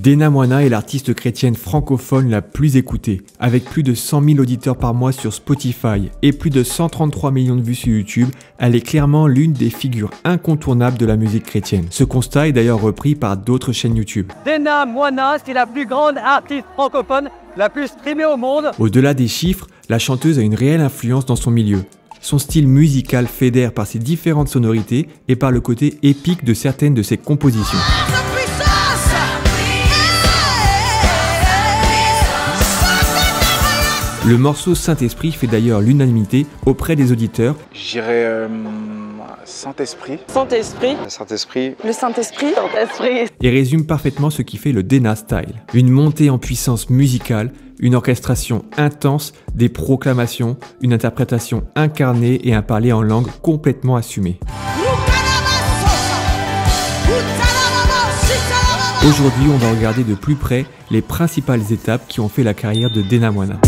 Dena Moana est l'artiste chrétienne francophone la plus écoutée, avec plus de 100 000 auditeurs par mois sur Spotify et plus de 133 millions de vues sur YouTube. Elle est clairement l'une des figures incontournables de la musique chrétienne. Ce constat est d'ailleurs repris par d'autres chaînes YouTube. Dena Moana, c'est la plus grande artiste francophone, la plus streamée au monde. Au-delà des chiffres, la chanteuse a une réelle influence dans son milieu. Son style musical fédère par ses différentes sonorités et par le côté épique de certaines de ses compositions. Le morceau Saint-Esprit fait d'ailleurs l'unanimité auprès des auditeurs. J'irais Saint-Esprit. Saint-Esprit. Saint-Esprit. Le Saint-Esprit. Saint-Esprit. Et résume parfaitement ce qui fait le Dena Style. Une montée en puissance musicale, une orchestration intense, des proclamations, une interprétation incarnée et un parler en langue complètement assumé. Aujourd'hui, on va regarder de plus près les principales étapes qui ont fait la carrière de Dena Moana.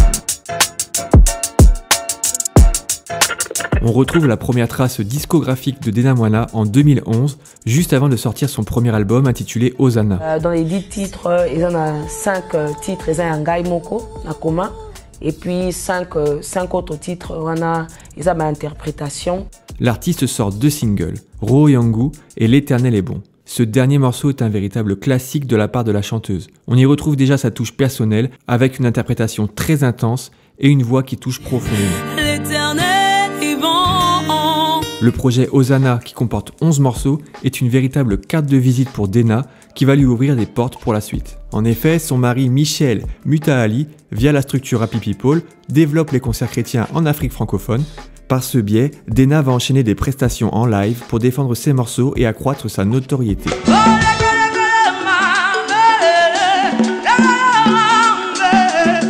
On retrouve la première trace discographique de Dena Moana en 2011, juste avant de sortir son premier album intitulé Hosanna. Dans les 10 titres, il y en a 5 titres, il y a un Ngai Moko, Nakoma, et puis 5 autres titres, on a une interprétation. L'artiste sort 2 singles, Ro Yangu et L'Éternel est bon. Ce dernier morceau est un véritable classique de la part de la chanteuse. On y retrouve déjà sa touche personnelle, avec une interprétation très intense et une voix qui touche profondément. Le projet Hosanna, qui comporte 11 morceaux, est une véritable carte de visite pour Dena, qui va lui ouvrir des portes pour la suite. En effet, son mari Michel Mutaali, via la structure Happy People, développe les concerts chrétiens en Afrique francophone. Par ce biais, Dena va enchaîner des prestations en live pour défendre ses morceaux et accroître sa notoriété.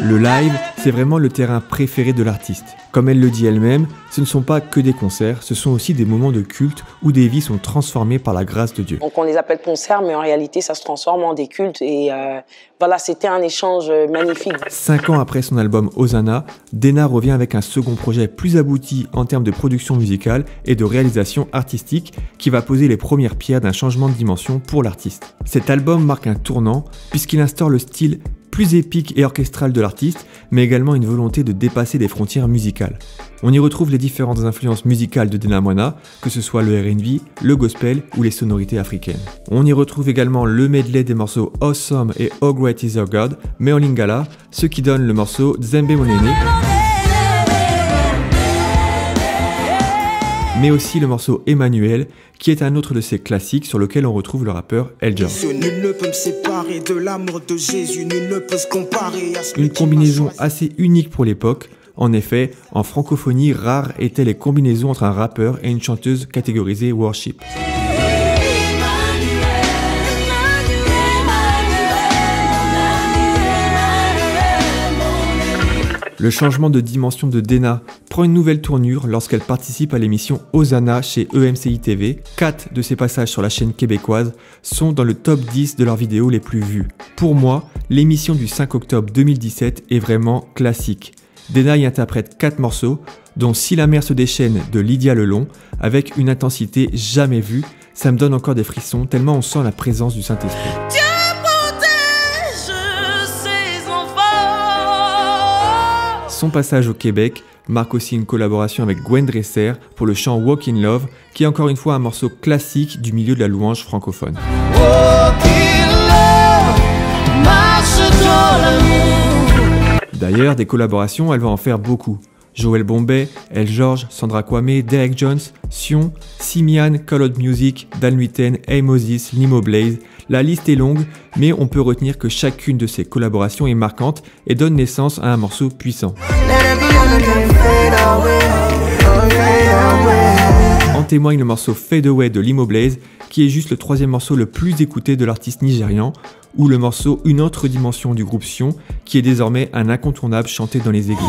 Le live, c'est vraiment le terrain préféré de l'artiste. Comme elle le dit elle-même, ce ne sont pas que des concerts, ce sont aussi des moments de culte où des vies sont transformées par la grâce de Dieu. Donc on les appelle concerts, mais en réalité ça se transforme en des cultes et voilà, c'était un échange magnifique. 5 ans après son album Hosanna, Dena revient avec un second projet plus abouti en termes de production musicale et de réalisation artistique qui va poser les premières pierres d'un changement de dimension pour l'artiste. Cet album marque un tournant puisqu'il instaure le style plus épique et orchestral de l'artiste, mais également une volonté de dépasser les frontières musicales. On y retrouve les différentes influences musicales de Dena Moana, que ce soit le R&B, le gospel ou les sonorités africaines. On y retrouve également le medley des morceaux Awesome et Oh Great Is Our God, mais en lingala, ce qui donne le morceau Nzambe Monene, mais aussi le morceau Emmanuel, qui est un autre de ses classiques sur lequel on retrouve le rappeur Elger. Une combinaison assez unique pour l'époque. En effet, en francophonie, rares étaient les combinaisons entre un rappeur et une chanteuse catégorisée worship. Le changement de dimension de Dena prend une nouvelle tournure lorsqu'elle participe à l'émission Hosanna chez EMCI TV. 4 de ses passages sur la chaîne québécoise sont dans le top 10 de leurs vidéos les plus vues. Pour moi, l'émission du 5 octobre 2017 est vraiment classique. Dena y interprète 4 morceaux, dont Si la mer se déchaîne de Lydia Lelon, avec une intensité jamais vue. Ça me donne encore des frissons tellement on sent la présence du Saint-Esprit. Son passage au Québec marque aussi une collaboration avec Gwen Dresser pour le chant Walk in Love, qui est encore une fois un morceau classique du milieu de la louange francophone. D'ailleurs, des collaborations, elle va en faire beaucoup. Joël Bombay, El George, Sandra Kwame, Derek Jones, Sion, Simian, Call Out Music, Dalnuiten, Hey Moses, Limo Blaze. La liste est longue, mais on peut retenir que chacune de ces collaborations est marquante et donne naissance à un morceau puissant. En témoigne le morceau Fade Away de Limo Blaze, qui est juste le 3e morceau le plus écouté de l'artiste nigérian, ou le morceau Une autre dimension du groupe Sion, qui est désormais un incontournable chanté dans les églises.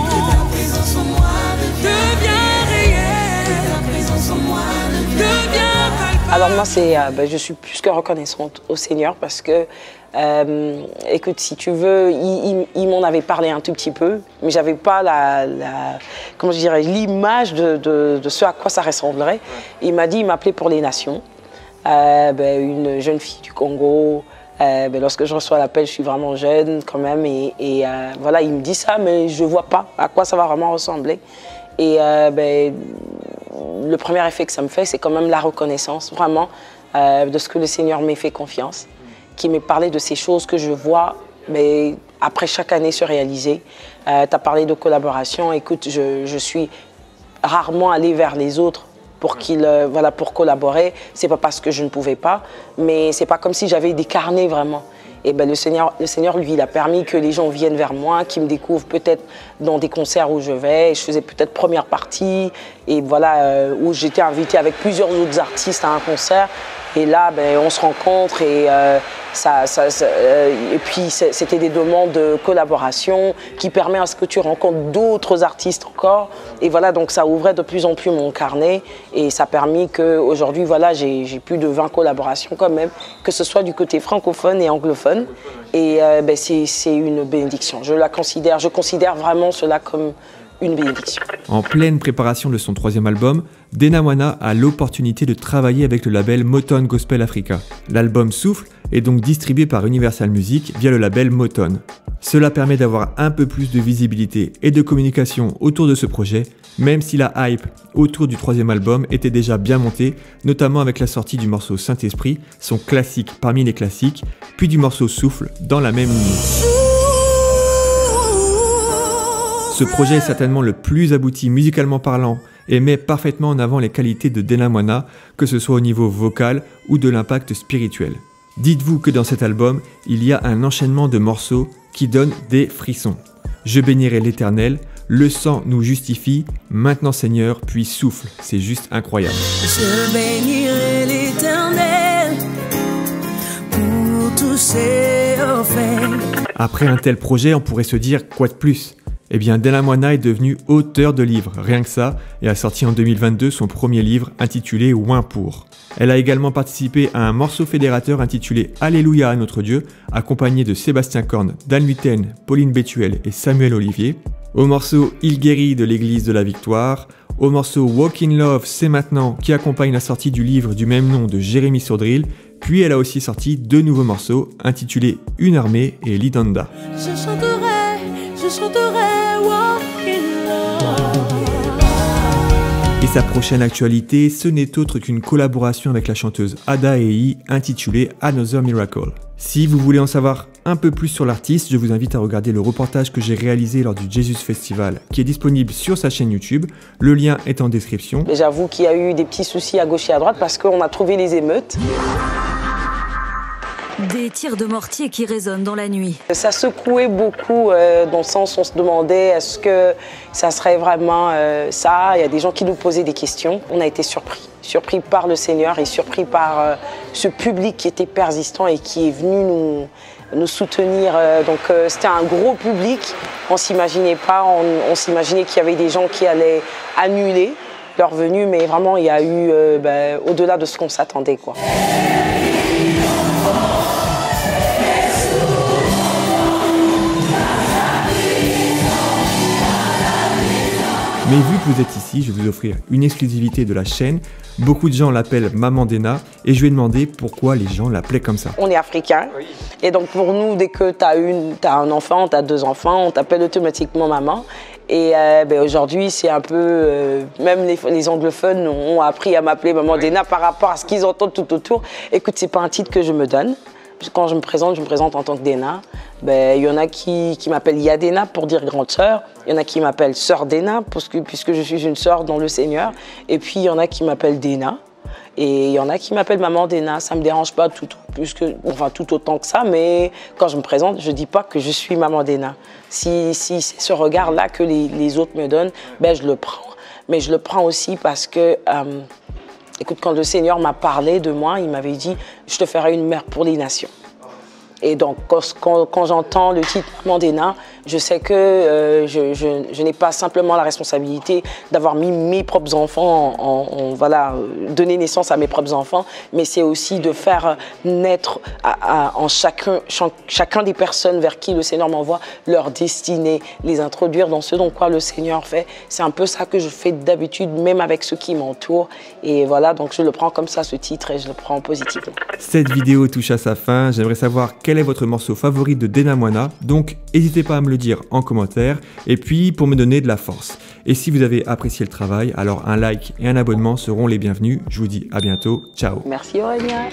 Alors moi, je suis plus que reconnaissante au Seigneur parce que, écoute, si tu veux, il m'en avait parlé un tout petit peu, mais j'avais pas comment je dirais, l'image de ce à quoi ça ressemblerait. Il m'a dit, il m'appelait pour les nations, une jeune fille du Congo, Lorsque je reçois l'appel, je suis vraiment jeune quand même. Voilà, il me dit ça, mais je ne vois pas à quoi ça va vraiment ressembler. Et le premier effet que ça me fait, c'est quand même la reconnaissance, vraiment, de ce que le Seigneur m'ait fait confiance, qui m'ait parlé de ces choses que je vois après chaque année se réaliser. Tu as parlé de collaboration. Écoute, je suis rarement allée vers les autres pour pour collaborer. C'est pas parce que je ne pouvais pas, mais c'est pas comme si j'avais des carnets vraiment. Et le Seigneur, lui, il a permis que les gens viennent vers moi, qu'ils me découvrent peut-être dans des concerts où je vais. Je faisais peut-être première partie, et voilà, où j'étais invitée avec plusieurs autres artistes à un concert. Et là, on se rencontre et puis c'était des demandes de collaboration qui permettent à ce que tu rencontres d'autres artistes encore. Et voilà, donc ça ouvrait de plus en plus mon carnet et ça a permis qu'aujourd'hui, voilà, j'ai plus de 20 collaborations quand même, que ce soit du côté francophone et anglophone. Et c'est une bénédiction. Je considère vraiment cela comme une bénédiction. En pleine préparation de son 3e album, Dena Wana a l'opportunité de travailler avec le label Motown Gospel Africa. L'album Souffle est donc distribué par Universal Music via le label Motown. Cela permet d'avoir un peu plus de visibilité et de communication autour de ce projet, même si la hype autour du 3e album était déjà bien montée, notamment avec la sortie du morceau Saint-Esprit, son classique parmi les classiques, puis du morceau Souffle dans la même ligne. Ce projet est certainement le plus abouti musicalement parlant et met parfaitement en avant les qualités de Dena Wana, que ce soit au niveau vocal ou de l'impact spirituel. Dites-vous que dans cet album, il y a un enchaînement de morceaux qui donnent des frissons. Je bénirai l'Éternel, le sang nous justifie, maintenant Seigneur, puis souffle. C'est juste incroyable. Je bénirai l'Éternel pour tous ses faits. Après un tel projet, on pourrait se dire quoi de plus ? Eh bien, Dena Wana est devenue auteure de livres, rien que ça, et a sorti en 2022 son premier livre intitulé Ouin pour. Elle a également participé à un morceau fédérateur intitulé Alléluia à notre Dieu, accompagné de Sébastien Corne, Dan Luten, Pauline Bétuel et Samuel Olivier, au morceau Il guérit de l'Église de la Victoire, au morceau Walk in Love, c'est maintenant, qui accompagne la sortie du livre du même nom de Jérémy Sourdril, puis elle a aussi sorti 2 nouveaux morceaux intitulés Une armée et Lidanda. Je chanterai Walk in Love. Et sa prochaine actualité, ce n'est autre qu'une collaboration avec la chanteuse Ada Ehi intitulée Another Miracle. Si vous voulez en savoir un peu plus sur l'artiste, je vous invite à regarder le reportage que j'ai réalisé lors du Jesus Festival, qui est disponible sur sa chaîne YouTube. Le lien est en description. J'avoue qu'il y a eu des petits soucis à gauche et à droite parce qu'on a trouvé les émeutes. Des tirs de mortier qui résonnent dans la nuit. Ça secouait beaucoup, dans le sens où on se demandait est-ce que ça serait vraiment ça. Il y a des gens qui nous posaient des questions. On a été surpris par le Seigneur et surpris par ce public qui était persistant et qui est venu nous soutenir. Donc c'était un gros public. On s'imaginait pas, on s'imaginait qu'il y avait des gens qui allaient annuler leur venue, mais vraiment il y a eu au-delà de ce qu'on s'attendait, quoi. Mais vu que vous êtes ici, je vais vous offrir une exclusivité de la chaîne. Beaucoup de gens l'appellent Maman Dena et je vais demander pourquoi les gens l'appelaient comme ça. On est africains et donc pour nous, dès que tu as un enfant, tu as 2 enfants, on t'appelle automatiquement maman. Et aujourd'hui, c'est un peu, même les anglophones ont appris à m'appeler Maman Dena par rapport à ce qu'ils entendent tout autour. Écoute, c'est pas un titre que je me donne. Quand je me présente en tant que Dena. Il y en a qui m'appellent Yadena pour dire grande sœur. Il y en a qui m'appellent sœur Dena puisque je suis une sœur dans le Seigneur. Et puis il y en a qui m'appellent Dena. Et il y en a qui m'appellent Maman Dena. Ça ne me dérange pas tout autant que ça. Mais quand je me présente, je ne dis pas que je suis Maman Dena. Si c'est ce regard-là que les autres me donnent, je le prends. Mais je le prends aussi parce que... Écoute, quand le Seigneur m'a parlé de moi, il m'avait dit « Je te ferai une mère pour les nations ». Et donc, quand j'entends le titre Maman d'Ena, je sais que je n'ai pas simplement la responsabilité d'avoir mis mes propres enfants, voilà, donner naissance à mes propres enfants, mais c'est aussi de faire naître en chacun des personnes vers qui le Seigneur m'envoie leur destinée, les introduire dans ce dont quoi le Seigneur fait. C'est un peu ça que je fais d'habitude, même avec ceux qui m'entourent. Et voilà, donc je le prends comme ça, ce titre, et je le prends positivement. Cette vidéo touche à sa fin. J'aimerais savoir quel est votre morceau favori de Dena Moana. Donc, n'hésitez pas à me le dire en commentaire. Et puis, pour me donner de la force. Et si vous avez apprécié le travail, alors un like et un abonnement seront les bienvenus. Je vous dis à bientôt. Ciao. Merci Aurélien.